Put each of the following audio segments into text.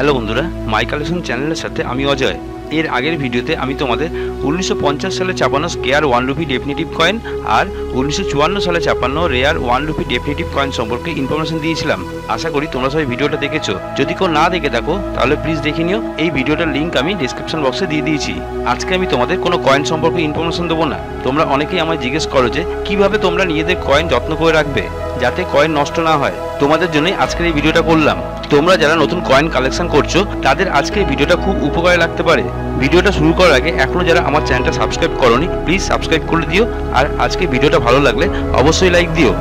Hello বন্ধুরা, মাই collection চ্যানেলের সাথে আমি অজয়। এর আগের ভিডিওতে আমি তোমাদের 1950 সালে ছাপানো স্কেয়ার 1 রুপি ডেফিনিটিভ কয়েন আর 1954 সালে ছাপানো রেয়ার 1 রুপি ডেফিনিটিভ কয়েন সম্পর্কে ইনফরমেশন দিয়েছিলাম। আশা করি তোমরা সবাই ভিডিওটা দেখেছো। যদি কেউ না দেখে থাকো তাহলে প্লিজ দেখে নিও। এই ভিডিওটার লিঙ্ক আমি ডিসক্রিপশন বক্সে দিয়ে দিয়েছি। আজকে আমি তোমাদের কোনো কয়েন সম্পর্কে ইনফরমেশন দেবো না। তোমরা অনেকেই আমায় জিজ্ঞেস করো যে কিভাবে তোমরা নিজেদের কয়েন যত্ন করে রাখবে যাতে কয়েন নষ্ট না হয়। তোমাদের জন্যই আজকের এই ভিডিওটা করলাম। তোমরা যারা নতুন কয়েন কালেকশন করছো তাদের আজকের ভিডিওটা খুব উপকারে লাগতে পারে। ভিডিওটা শুরু করার আগে এখনো যারা আমার চ্যানেলটা সাবস্ক্রাইব করোনি প্লিজ সাবস্ক্রাইব করে দিও, আর আজকে ভিডিওটা ভালো লাগলে অবশ্যই লাইক দিও।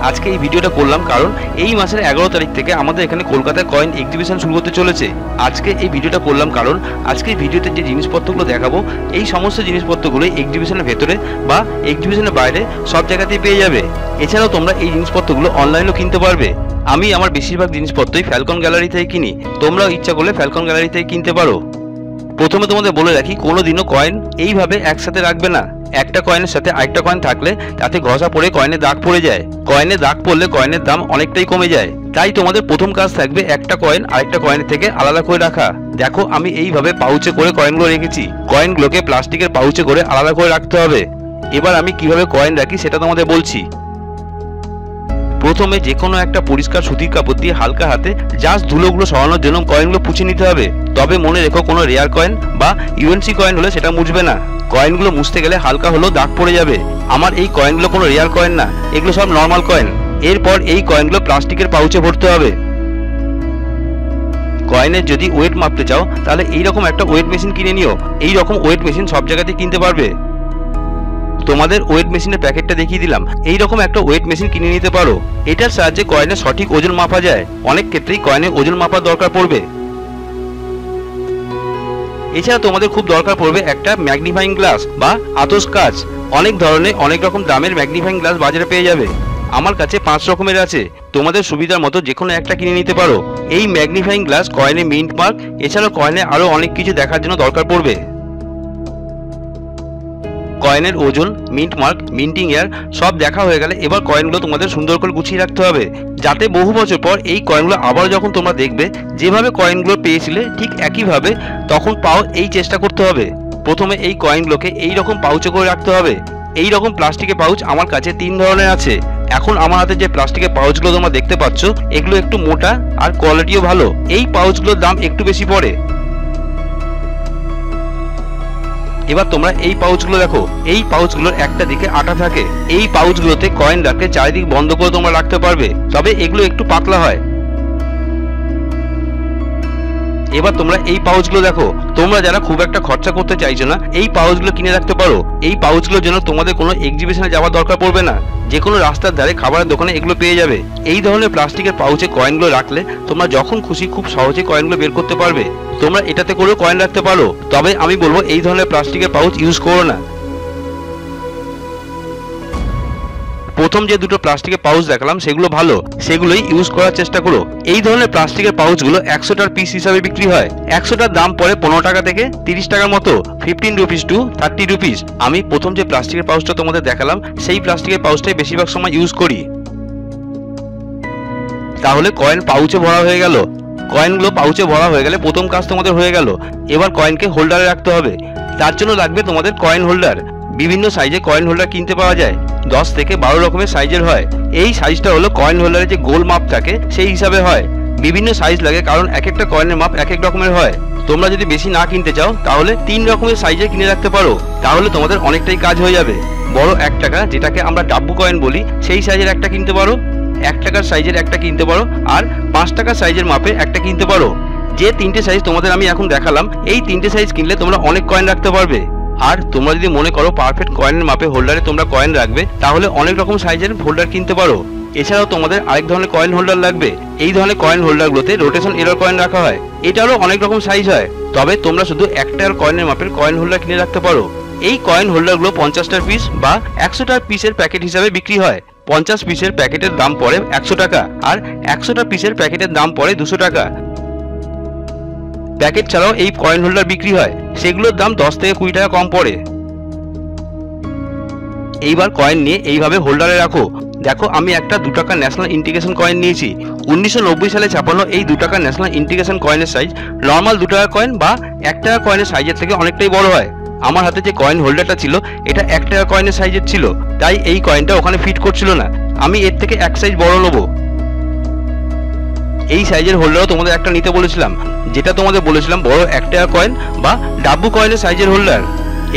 আজকে এই ভিডিওটা করলাম কারণ এই মাসের 11 তারিখ থেকে আমাদের এখানে কলকাতায় কয়েন এক্সিবিশন শুরু হতে চলেছে। আজকে এই ভিডিওটা করলাম কারণ আজকে এই ভিডিওতে যে জিনিসপত্রগুলো দেখাবো এই সমস্ত জিনিসপত্রগুলো এক্সিবিশনের ভেতরে বা এক্সিবিশনের বাইরে সব জায়গাতেই পেয়ে যাবে। এছাড়াও তোমরা এই জিনিসপত্রগুলো অনলাইনেও কিনতে পারবে। আমি আমার বেশিরভাগ জিনিসপত্রই ফ্যালকন গ্যালারি থেকে কিনি, তোমরাও ইচ্ছা করলে ফ্যালকন গ্যালারি থেকে কিনতে পারো। প্রথমে তোমাদের বলে রাখি, কোনোদিনও কয়েন এইভাবে একসাথে রাখবে না। একটা কয়েনের সাথে আরেকটা কয়েন থাকলে তাতে ঘষা পড়ে কয়েনে দাগ পড়ে যায়। কয়েনে দাগ পড়লে কয়েনের দাম অনেকটাই কমে যায়। তাই তোমাদের প্রথম কাজ থাকবে একটা কয়েন আরেকটা কয়েনের থেকে আলাদা করে রাখা। দেখো আমি এইভাবে পাউচে করে কয়েনগুলো রেখেছি। কয়েনগুলোকে প্লাস্টিকের পাউচে করে আলাদা করে রাখতে হবে। এবার আমি কিভাবে কয়েন রাখি সেটা তোমাদের বলছি। প্রথমে যে কোনো একটা পরিষ্কার সুতির কাপড় দিয়ে হালকা হাতে জাস্ট ধুলোগুলো সরানোর জন্য কয়েনগুলো পুছে নিতে হবে। তবে মনে রেখো, কোনো রেয়ার কয়েন বা ইউএনসি কয়েন হলে সেটা মুছবে না। কয়েনগুলো মুছতে গেলে হালকা হলেও দাগ পড়ে যাবে। আমার এই কয়েনগুলো কোনো রেয়ার কয়েন না, এগুলো সব নর্মাল কয়েন। এরপর এই কয়েনগুলো প্লাস্টিকের পাউচে ভরতে হবে। কয়েনের যদি ওয়েট মাপতে চাও তাহলে এইরকম একটা ওয়েট মেশিন কিনে নিও। এই রকম ওয়েট মেশিন সব জায়গাতে কিনতে পারবে। তোমাদের ওয়েট মেশিনের প্যাকেটটা দেখিয়ে দিলাম। এই রকম একটা ওয়েট মেশিন কিনে নিতে পারো। এটার সাহায্যে কয়েনের সঠিক ওজন মাপা যায়। অনেক ক্ষেত্রেই কয়েনের ওজন মাপার দরকার পড়বে। এছাড়া তোমাদের খুব দরকার পড়বে একটা ম্যাগনিফাইং গ্লাস বা আতস কাঁচ। অনেক ধরনের অনেক রকম দামের ম্যাগনিফাইং গ্লাস বাজারে পেয়ে যাবে। আমার কাছে 5 রকমের আছে। তোমাদের সুবিধার মতো যে কোনো একটা কিনে নিতে পারো। এই ম্যাগনিফাইং গ্লাস কয়েনে মিন্ট মার্ক এছাড়াও কয়েনে আরো অনেক কিছু দেখার জন্য দরকার পড়বে। কয়েনের ওজন, মিন্ট মার্ক, মিন্টিং ইয়ার সব দেখা হয়ে গেলে এবার কয়েনগুলো তোমাদের সুন্দর করে গুছিয়ে রাখতে হবে, যাতে বহু বছর পর এই কয়েনগুলো আবার যখন তোমরা দেখবে যেভাবে কয়েনগুলো পেয়েছিলে ঠিক একইভাবে তখন পাও, এই চেষ্টা করতে হবে। প্রথমে এই কয়েনগুলোকে এই রকম পাউচে করে রাখতে হবে। এই রকম প্লাস্টিকের পাউচ আমার কাছে 3 ধরনের আছে। এখন আমার হাতে যে প্লাস্টিকের পাউচগুলো তোমরা দেখতে পাচ্ছ এগুলো একটু মোটা আর কোয়ালিটিও ভালো। এই পাউচগুলোর দাম একটু বেশি পড়ে। এবার তোমরা এই পাউচগুলো দেখো। এই পাউচগুলোর একটা দিকে আটা থাকে। এই পাউচগুলোতে কয়েন রাখতে চারিদিক বন্ধ করে তোমরা রাখতে পারবে, তবে এগুলো একটু পাতলা হয়। এবার তোমরা এই পাউচগুলো দেখো। তোমরা যারা খুব একটা খরচা করতে চাইছো না এই পাউচগুলো কিনে রাখতে পারো। এই পাউচগুলোর জন্য তোমাদের কোনো এক্সিবিশনে যাওয়ার দরকার পড়বে না। যে কোনো রাস্তার ধারে খাবারের দোকানে এগুলো পেয়ে যাবে। এই ধরনের প্লাস্টিকের পাউচে কয়েনগুলো রাখলে তোমরা যখন খুশি খুব সহজে কয়েনগুলো বের করতে পারবে। তোমরা এটাতে করেও কয়েন রাখতে পারো, তবে আমি বলবো এই ধরনের প্লাস্টিকের পাউচ ইউজ করো না। প্রথম যে দুটো প্লাস্টিকের পাউচ দেখালাম সেগুলো ভালো, সেগুলোই ইউজ করার চেষ্টা করো। এই ধরনের প্লাস্টিকের পাউচগুলো 100টার পিস হিসাবে বিক্রি হয়। 100টার দাম পড়ে 15 টাকা থেকে 30 টাকার মতো, 15 রুপিস টু 30 রুপিস। আমি প্রথম যে প্লাস্টিকের পাউচটা তোমাদের দেখালাম সেই প্লাস্টিকের পাউচটাই বেশিরভাগ সময় ইউজ করি। তাহলে কয়েন পাউচে ভরা হয়ে গেল। কয়েনগুলো পাউচে ভরা হয়ে গেলে প্রথম কাজ তোমাদের হয়ে গেল। এবার কয়েনকে হোল্ডারে রাখতে হবে। তার জন্য লাগবে তোমাদের কয়েন হোল্ডার। বিভিন্ন সাইজে কয়েন হোল্ডার কিনতে পাওয়া যায়। 10 থেকে 12 রকমের সাইজের হয়। এই সাইজটা হলো কয়েন হোল্ডারে যে গোল মাপ থাকে সেই হিসাবে হয়। বিভিন্ন সাইজ লাগে কারণ এক একটা কয়েনের মাপ এক এক রকমের হয়। তোমরা যদি বেশি না কিনতে চাও তাহলে 3 রকমের সাইজে কিনে রাখতে পারো। তাহলে তোমাদের অনেকটাই কাজ হয়ে যাবে। বড় 1 টাকা যেটাকে আমরা ডাব্বু কয়েন বলি সেই সাইজের একটা কিনতে পারো, 1 টাকার সাইজের একটা কিনতে পারো, আর 5 টাকার সাইজের মাপে একটা কিনতে পারো। যে 3টে সাইজ তোমাদের আমি এখন দেখালাম এই 3টে সাইজ কিনলে তোমরা অনেক কয়েন রাখতে পারবে। আর তোমরা যদি মনে করো পারফেক্ট কয়েনের মাপে হোল্ডারে তোমরা কয়েন রাখবে তাহলে অনেক রকম সাইজের হোল্ডার কিনতে পারো। এছাড়াও তোমাদের আরেক ধরনের কয়েন হোল্ডার লাগবে। এই ধরনের কয়েন হোল্ডারগুলোতে রোটেশন এরর কয়েন রাখা হয়। এটারও অনেক রকম সাইজ হয়, তবে তোমরা শুধু 1 টাকার কয়েনের মাপের কয়েন হোল্ডার কিনে রাখতে পারো। এই কয়েন হোল্ডারগুলো 50টার পিস বা 100টার পিসের প্যাকেট হিসাবে বিক্রি হয়। 50 পিসের প্যাকেটের দাম পড়ে 100 টাকা আর 100টা পিসের প্যাকেটের দাম পড়ে 200 টাকা। প্যাকেট ছাড়াও এই কয়েন হোল্ডার বিক্রি হয়, সেগুলোর দাম 10 থেকে 20 টাকা কম পড়ে। এইবার কয়েন নিয়ে এইভাবে হোল্ডারে রাখো। দেখো আমি একটা 2 টাকা ন্যাশনাল ইন্টিগ্রেশন কয়েন নিয়েছি। 1990 সালে ছাপানো এই 2 টাকা ন্যাশনাল ইন্টিগ্রেশন কয়েনের সাইজ নর্মাল 2 টাকা কয়েন বা 1 টাকা কয়েনের সাইজের থেকে অনেকটাই বড় হয়। আমার হাতে যে কয়েন হোল্ডারটা ছিল এটা 1 টাকা কয়েনের সাইজের ছিল, তাই এই কয়েনটা ওখানে ফিট করছিল না। আমি এর থেকে 1 সাইজ বড় নেবো। এই সাইজের হোল্ডারও তোমাদের একটা নিতে বলেছিলাম, যেটা তোমাদের বলেছিলাম বড় 1 টাকা কয়েন বা ডাব্বু কয়েনের সাইজের হোল্ডার।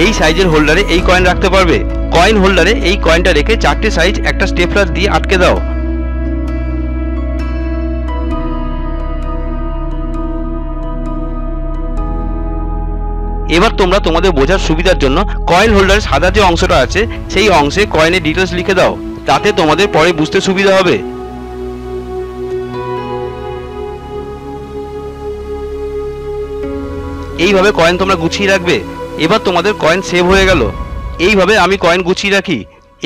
এই সাইজের হোল্ডারে এই কয়েন রাখতে পারবে। কয়েন হোল্ডারে এই কয়েনটা রেখে 4টে সাইজ একটা স্টেপলার দিয়ে আটকে দাও। এবার তোমরা তোমাদের বোঝার সুবিধার জন্য কয়েন হোল্ডারের সাদা যে অংশটা আছে সেই অংশে কয়েনের ডিটেলস লিখে দাও, তাতে তোমাদের পরে বুঝতে সুবিধা হবে। এইভাবে কয়েন তোমরা গুছিয়ে রাখবে। এবার তোমাদের কয়েন সেভ হয়ে গেল। এইভাবে আমি কয়েন গুছিয়ে রাখি।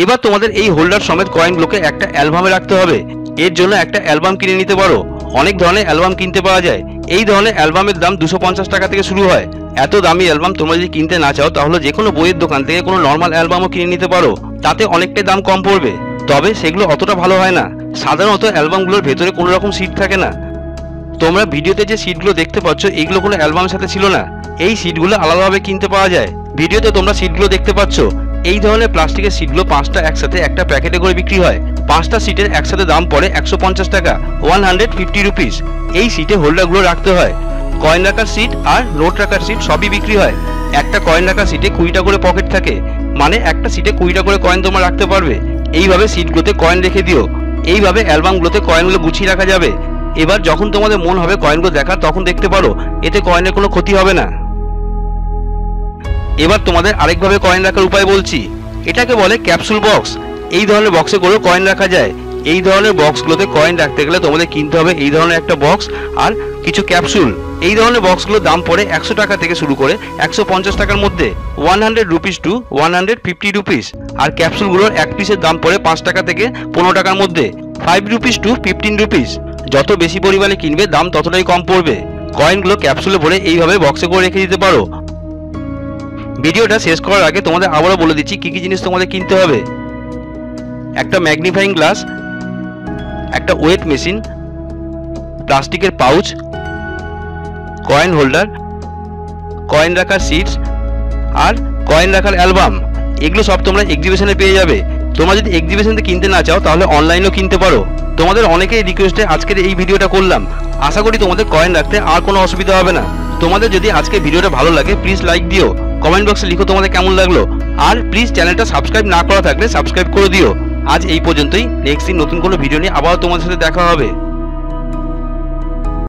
এবার তোমাদের এই হোল্ডার সমেত কয়েনগুলোকে একটা অ্যালবামে রাখতে হবে। এর জন্য একটা অ্যালবাম কিনে নিতে পারো। অনেক ধরনের অ্যালবাম কিনতে পাওয়া যায়। এই ধরনের অ্যালবামের দাম 250 টাকা থেকে শুরু হয়। এত দামি অ্যালবাম তোমরা যদি কিনতে না চাও তাহলে যে কোনো বইয়ের দোকান থেকে কোনো নর্মাল অ্যালবামও কিনে নিতে পারো, তাতে অনেকটাই দাম কম পড়বে। তবে সেগুলো অতটা ভালো হয় না। সাধারণত অ্যালবামগুলোর ভেতরে কোনো রকম সিট থাকে না। তোমরা ভিডিওতে যে সিটগুলো দেখতে পাচ্ছ এইগুলো কোনো অ্যালবামের সাথে ছিল না। এই সিটগুলো আলাদাভাবে কিনতে পাওয়া যায়। ভিডিওতে তোমরা সিটগুলো দেখতে পাচ্ছ। এই ধরনের প্লাস্টিকের সিটগুলো 5টা একসাথে একটা প্যাকেটে করে বিক্রি হয়। 5টা সিটের একসাথে দাম পড়ে 150 টাকা, 150 রুপিস। এই সিটে হোল্ডারগুলো রাখতে হয়। কয়েন রাখার সিট আর নোট রাখার সিট সবই বিক্রি হয়। একটা কয়েন রাখার সিটে 20টা করে পকেট থাকে, মানে একটা সিটে 20টা করে কয়েন তোমরা রাখতে পারবে। এইভাবে সিটগুলোতে কয়েন রেখে দিও। এইভাবে অ্যালবামগুলোতে কয়েনগুলো গুছিয়ে রাখা যাবে। এবার যখন তোমাদের মন হবে কয়েনগুলো দেখার তখন দেখতে পারো, এতে কয়েনের কোনো ক্ষতি হবে না। এবার তোমাদের আরেকভাবে কয়েন রাখার উপায় বলছি। এটাকে বলে ক্যাপসুল বক্স। এই ধরনের বক্সে করেও কয়েন রাখা যায়। এই ধরনের বক্সগুলোতে কয়েন রাখতে গেলে তোমাদের কিনতে হবে এই ধরনের একটা বক্স আর কিছু ক্যাপসুল। এই ধরনের বক্সগুলোর দাম পড়ে 100 টাকা থেকে শুরু করে 150 টাকার মধ্যে, 100 রুপিস টু 150 রুপিস। আর ক্যাপসুলগুলোর এক পিসের দাম পড়ে 5 টাকা থেকে 15 টাকার মধ্যে, 5 রুপিস টু 15 রুপিস। যত বেশি পরিমাণে কিনবে দাম ততটাই কম পড়বে। কয়েনগুলো ক্যাপসুলে ভরে এইভাবে বক্সে করে রেখে দিতে পারো। ভিডিওটা শেষ করার আগে তোমাদের আবারও বলে দিচ্ছি কি কি জিনিস তোমাদের কিনতে হবে। একটা ম্যাগনিফাইং গ্লাস, একটা ওয়েট মেশিন, প্লাস্টিকের পাউচ, কয়েন হোল্ডার, কয়েন রাখার সিটস আর কয়েন রাখার অ্যালবাম। এগুলো সব তোমরা এক্সিবিশনে পেয়ে যাবে। তোমরা যদি এক্সিবিশন থেকে কিনতে না চাও তাহলে অনলাইনেও কিনতে পারো। তোমাদের অনেকেই রিকোয়েস্টে আজকের এই ভিডিওটা করলাম। আশা করি তোমাদের কয়েন রাখতে আর কোনো অসুবিধা হবে না। তোমাদের যদি আজকে ভিডিওটা ভালো লাগে প্লিজ লাইক দিও, কমেন্ট বক্সে লিখো তোমাদের কেমন লাগলো। আর প্লিজ চ্যানেলটা সাবস্ক্রাইব না করা থাকলে সাবস্ক্রাইব করে দিও। আজ এই পর্যন্তই। নেক্সট দিন নতুন কোনো ভিডিও নিয়ে আবার তোমাদের সাথে দেখা হবে।